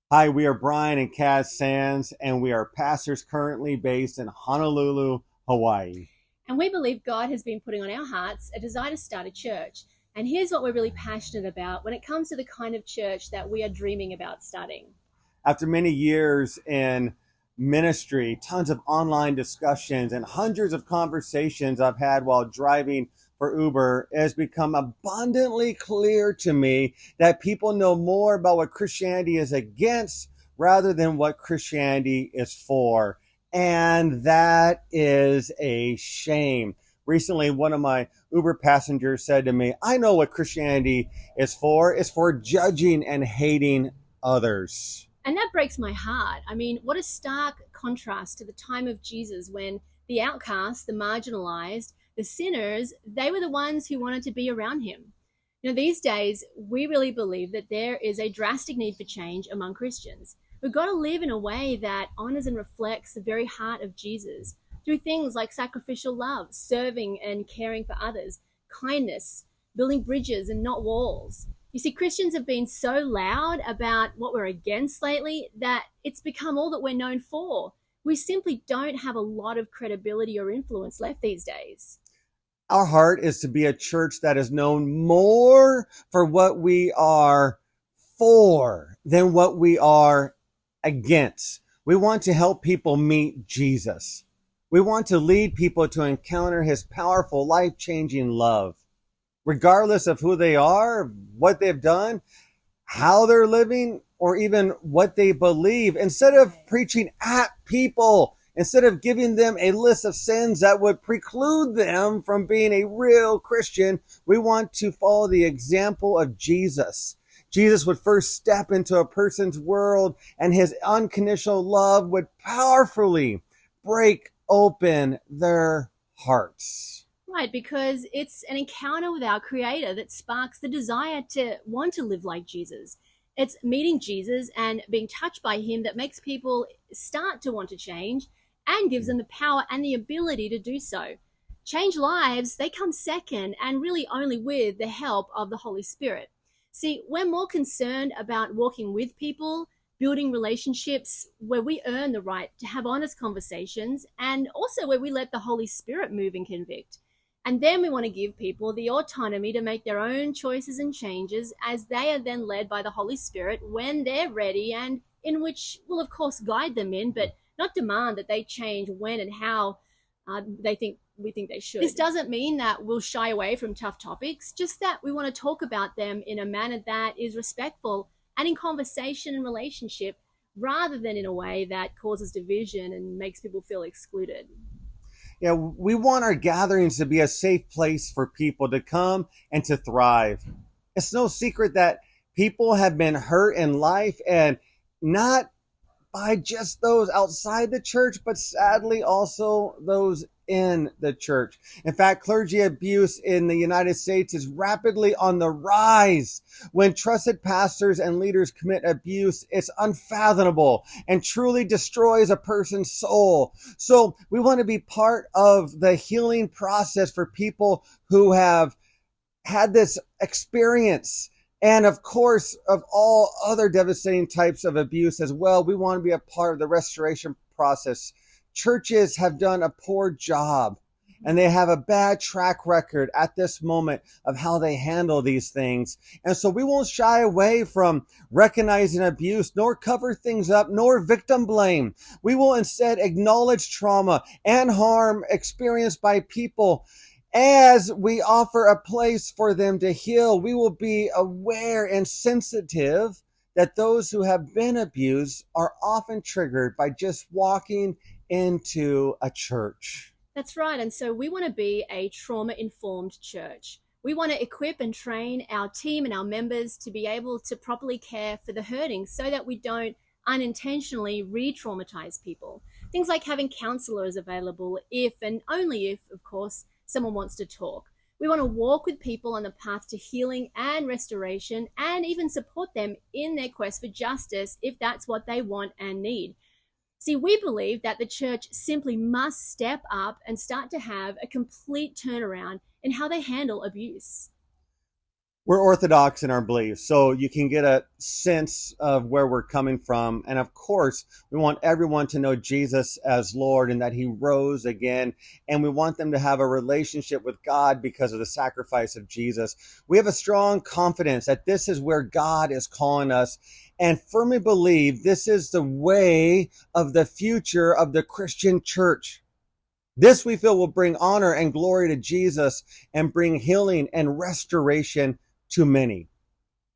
Hi, we are Bryan and Kaz Sands, and we are pastors currently based in Honolulu, Hawaii. And we believe God has been putting on our hearts a desire to start a church. And here's what we're really passionate about when it comes to the kind of church that we are dreaming about starting. After many years in ministry, tons of online discussions, and hundreds of conversations I've had while driving for Uber, it has become abundantly clear to me that people know more about what Christianity is against rather than what Christianity is for. And that is a shame. Recently, one of my Uber passengers said to me, I know what Christianity is for. It's for judging and hating others. And that breaks my heart. I mean, what a stark contrast to the time of Jesus when the outcasts, the marginalized, the sinners, they were the ones who wanted to be around him. These days, we really believe that there is a drastic need for change among Christians. We've got to live in a way that honors and reflects the very heart of Jesus through things like sacrificial love, serving and caring for others, kindness, building bridges and not walls. You see, Christians have been so loud about what we're against lately that it's become all that we're known for. We simply don't have a lot of credibility or influence left these days. Our heart is to be a church that is known more for what we are for than what we are against. We want to help people meet Jesus. We want to lead people to encounter his powerful, life-changing love. Regardless of who they are, what they've done, how they're living, or even what they believe. Instead of preaching at people, instead of giving them a list of sins that would preclude them from being a real Christian, we want to follow the example of Jesus. Jesus would first step into a person's world, and his unconditional love would powerfully break open their hearts. Right, because it's an encounter with our Creator that sparks the desire to want to live like Jesus. It's meeting Jesus and being touched by him that makes people start to want to change and gives them the power and the ability to do so. Change lives, they come second and really only with the help of the Holy Spirit. See, we're more concerned about walking with people, building relationships where we earn the right to have honest conversations, and also where we let the Holy Spirit move and convict. And then we want to give people the autonomy to make their own choices and changes as they are then led by the Holy Spirit when they're ready, and in which we'll, of course, guide them in, but not demand that they change when and how we think they should. This doesn't mean that we'll shy away from tough topics, just that we want to talk about them in a manner that is respectful and in conversation and relationship rather than in a way that causes division and makes people feel excluded. Yeah, we want our gatherings to be a safe place for people to come and to thrive. It's no secret that people have been hurt in life, and not by just those outside the church, but sadly also those in the church. In fact, clergy abuse in the United States is rapidly on the rise. When trusted pastors and leaders commit abuse, it's unfathomable and truly destroys a person's soul. So we want to be part of the healing process for people who have had this experience. And of course, of all other devastating types of abuse as well, we want to be a part of the restoration process. Churches have done a poor job, and they have a bad track record at this moment of how they handle these things. And so we won't shy away from recognizing abuse, nor cover things up, nor victim blame. We will instead acknowledge trauma and harm experienced by people. As we offer a place for them to heal, we will be aware and sensitive that those who have been abused are often triggered by just walking into a church. That's right. And so we want to be a trauma informed church. We want to equip and train our team and our members to be able to properly care for the hurting so that we don't unintentionally re traumatize people. Things like having counselors available if and only if, of course, someone wants to talk. We want to walk with people on the path to healing and restoration and even support them in their quest for justice if that's what they want and need. See, we believe that the church simply must step up and start to have a complete turnaround in how they handle abuse. We're orthodox in our beliefs, so you can get a sense of where we're coming from. And of course, we want everyone to know Jesus as Lord and that he rose again. And we want them to have a relationship with God because of the sacrifice of Jesus. We have a strong confidence that this is where God is calling us, and firmly believe this is the way of the future of the Christian church. This we feel will bring honor and glory to Jesus and bring healing and restoration to many.